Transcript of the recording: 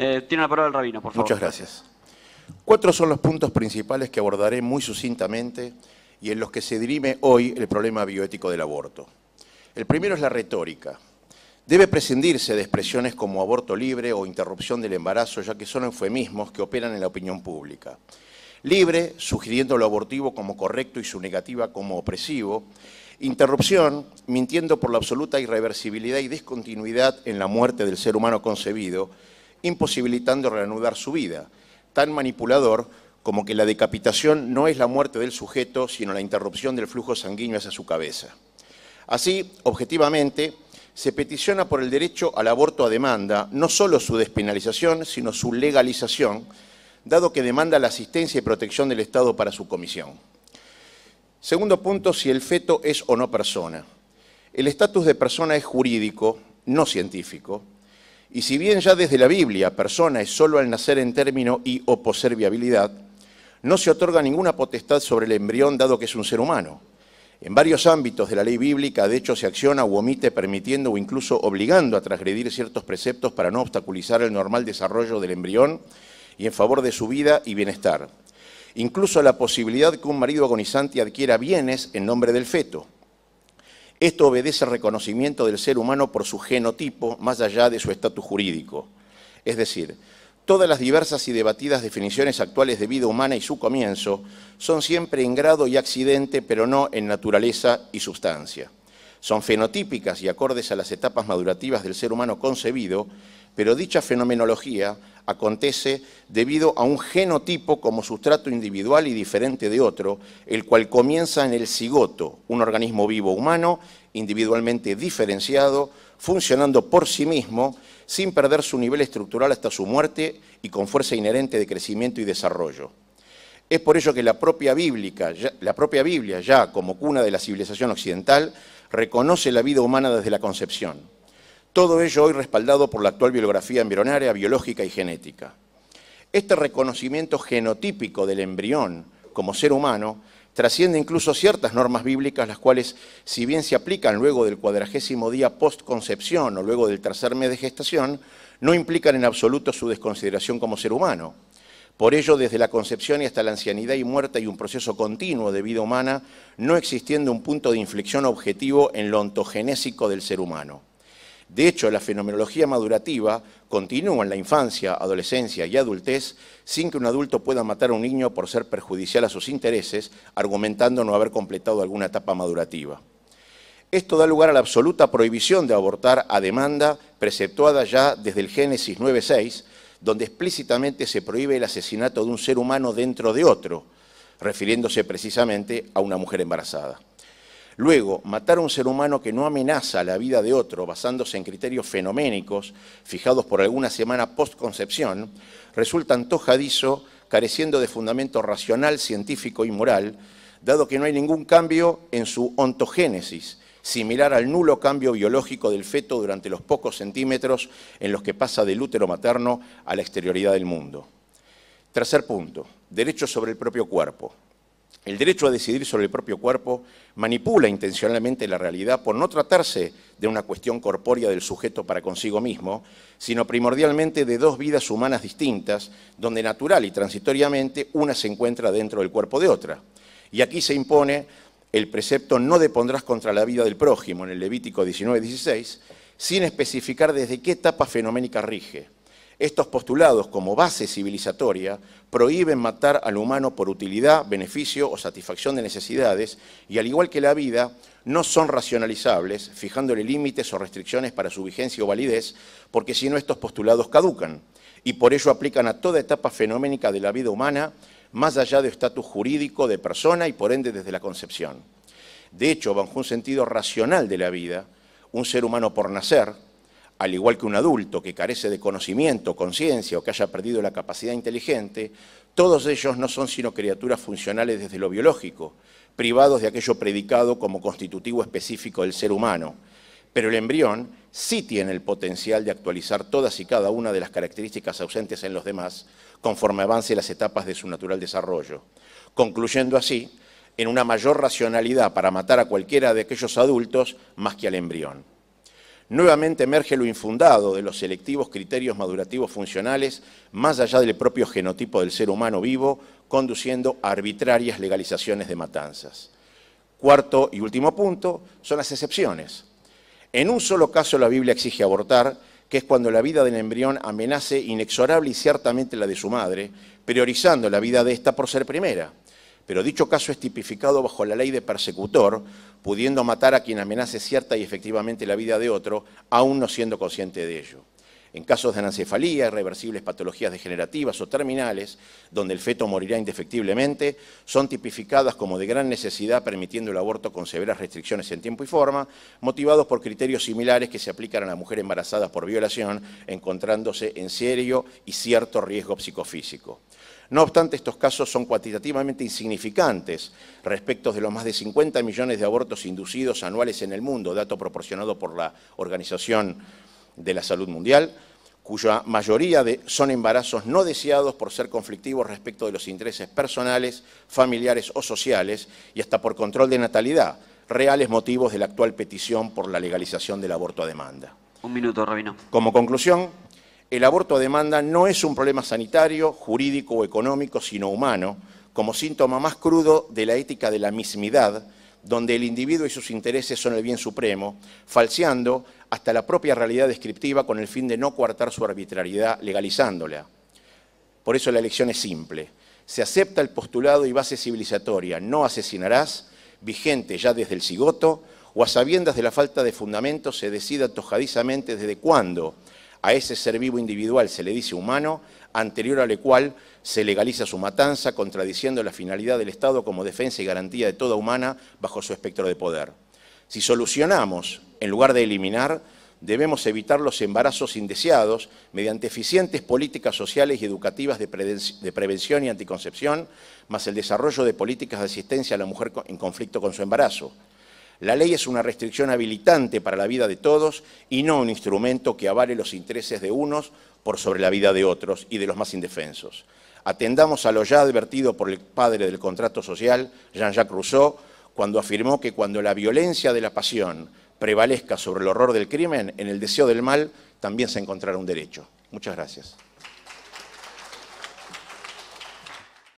Tiene la palabra el rabino, por favor. Muchas gracias. 4 son los puntos principales que abordaré muy sucintamente y en los que se dirime hoy el problema bioético del aborto. El primero es la retórica. Debe prescindirse de expresiones como aborto libre o interrupción del embarazo, ya que son eufemismos que operan en la opinión pública. Libre, sugiriendo lo abortivo como correcto y su negativa como opresivo. Interrupción, mintiendo por la absoluta irreversibilidad y discontinuidad en la muerte del ser humano concebido, imposibilitando reanudar su vida. Tan manipulador como que la decapitación no es la muerte del sujeto, sino la interrupción del flujo sanguíneo hacia su cabeza. Así, objetivamente, se peticiona por el derecho al aborto a demanda, no solo su despenalización, sino su legalización, dado que demanda la asistencia y protección del Estado para su comisión. Segundo punto, si el feto es o no persona. El estatus de persona es jurídico, no científico, y si bien ya desde la Biblia persona es solo al nacer en término y o poserviabilidad, no se otorga ninguna potestad sobre el embrión dado que es un ser humano. En varios ámbitos de la ley bíblica, de hecho, se acciona u omite permitiendo o incluso obligando a transgredir ciertos preceptos para no obstaculizar el normal desarrollo del embrión y en favor de su vida y bienestar. Incluso la posibilidad que un marido agonizante adquiera bienes en nombre del feto. Esto obedece al reconocimiento del ser humano por su genotipo, más allá de su estatus jurídico. Es decir, todas las diversas y debatidas definiciones actuales de vida humana y su comienzo son siempre en grado y accidente, pero no en naturaleza y sustancia. Son fenotípicas y acordes a las etapas madurativas del ser humano concebido, pero dicha fenomenología acontece debido a un genotipo como sustrato individual y diferente de otro, el cual comienza en el cigoto, un organismo vivo humano, individualmente diferenciado, funcionando por sí mismo, sin perder su nivel estructural hasta su muerte y con fuerza inherente de crecimiento y desarrollo. Es por ello que la propia Biblia, ya como cuna de la civilización occidental, reconoce la vida humana desde la concepción. Todo ello hoy respaldado por la actual bibliografía embrionaria, biológica y genética. Este reconocimiento genotípico del embrión como ser humano trasciende incluso ciertas normas bíblicas, las cuales, si bien se aplican luego del 40º día postconcepción o luego del tercer mes de gestación, no implican en absoluto su desconsideración como ser humano. Por ello, desde la concepción y hasta la ancianidad y muerte hay un proceso continuo de vida humana, no existiendo un punto de inflexión objetivo en lo ontogenésico del ser humano. De hecho, la fenomenología madurativa continúa en la infancia, adolescencia y adultez sin que un adulto pueda matar a un niño por ser perjudicial a sus intereses, argumentando no haber completado alguna etapa madurativa. Esto da lugar a la absoluta prohibición de abortar a demanda, preceptuada ya desde el Génesis 9:6, donde explícitamente se prohíbe el asesinato de un ser humano dentro de otro, refiriéndose precisamente a una mujer embarazada. Luego, matar a un ser humano que no amenaza la vida de otro, basándose en criterios fenoménicos fijados por alguna semana postconcepción, resulta antojadizo, careciendo de fundamento racional, científico y moral, dado que no hay ningún cambio en su ontogénesis, similar al nulo cambio biológico del feto durante los pocos centímetros en los que pasa del útero materno a la exterioridad del mundo. Tercer punto, derecho sobre el propio cuerpo. El derecho a decidir sobre el propio cuerpo manipula intencionalmente la realidad por no tratarse de una cuestión corpórea del sujeto para consigo mismo, sino primordialmente de dos vidas humanas distintas, donde natural y transitoriamente una se encuentra dentro del cuerpo de otra. Y aquí se impone el precepto no depondrás contra la vida del prójimo en el Levítico 19:16, sin especificar desde qué etapa fenoménica rige. Estos postulados, como base civilizatoria, prohíben matar al humano por utilidad, beneficio o satisfacción de necesidades y, al igual que la vida, no son racionalizables, fijándole límites o restricciones para su vigencia o validez, porque si no estos postulados caducan y por ello aplican a toda etapa fenoménica de la vida humana, más allá de estatus jurídico de persona y por ende desde la concepción. De hecho, bajo un sentido racional de la vida, un ser humano por nacer, al igual que un adulto que carece de conocimiento, conciencia o que haya perdido la capacidad inteligente, todos ellos no son sino criaturas funcionales desde lo biológico, privados de aquello predicado como constitutivo específico del ser humano. Pero el embrión sí tiene el potencial de actualizar todas y cada una de las características ausentes en los demás, conforme avance las etapas de su natural desarrollo, concluyendo así en una mayor racionalidad para matar a cualquiera de aquellos adultos más que al embrión. Nuevamente emerge lo infundado de los selectivos criterios madurativos funcionales más allá del propio genotipo del ser humano vivo, conduciendo a arbitrarias legalizaciones de matanzas. Cuarto y último punto son las excepciones. En un solo caso la Biblia exige abortar, que es cuando la vida del embrión amenace inexorable y ciertamente la de su madre, priorizando la vida de ésta por ser primera. Pero dicho caso es tipificado bajo la ley de persecutor, pudiendo matar a quien amenace cierta y efectivamente la vida de otro, aún no siendo consciente de ello. En casos de anencefalía, irreversibles patologías degenerativas o terminales, donde el feto morirá indefectiblemente, son tipificadas como de gran necesidad, permitiendo el aborto con severas restricciones en tiempo y forma, motivados por criterios similares que se aplican a la mujer embarazada por violación, encontrándose en serio y cierto riesgo psicofísico. No obstante, estos casos son cuantitativamente insignificantes respecto de los más de 50 millones de abortos inducidos anuales en el mundo, dato proporcionado por la Organización de la Salud Mundial, cuya mayoría son embarazos no deseados por ser conflictivos respecto de los intereses personales, familiares o sociales, y hasta por control de natalidad, reales motivos de la actual petición por la legalización del aborto a demanda. Un minuto, Rabino. Como conclusión, el aborto a demanda no es un problema sanitario, jurídico o económico, sino humano, como síntoma más crudo de la ética de la mismidad, donde el individuo y sus intereses son el bien supremo, falseando hasta la propia realidad descriptiva con el fin de no coartar su arbitrariedad legalizándola. Por eso la elección es simple. Se acepta el postulado y base civilizatoria «no asesinarás», vigente ya desde el cigoto, o a sabiendas de la falta de fundamento se decide antojadizamente desde cuándo a ese ser vivo individual se le dice humano, anterior a lo cual se legaliza su matanza, contradiciendo la finalidad del Estado como defensa y garantía de toda humana bajo su espectro de poder. Si solucionamos, en lugar de eliminar, debemos evitar los embarazos indeseados mediante eficientes políticas sociales y educativas de prevención y anticoncepción, más el desarrollo de políticas de asistencia a la mujer en conflicto con su embarazo. La ley es una restricción habilitante para la vida de todos y no un instrumento que avale los intereses de unos por sobre la vida de otros y de los más indefensos. Atendamos a lo ya advertido por el padre del contrato social, Jean-Jacques Rousseau, cuando afirmó que cuando la violencia de la pasión prevalezca sobre el horror del crimen, en el deseo del mal también se encontrará un derecho. Muchas gracias.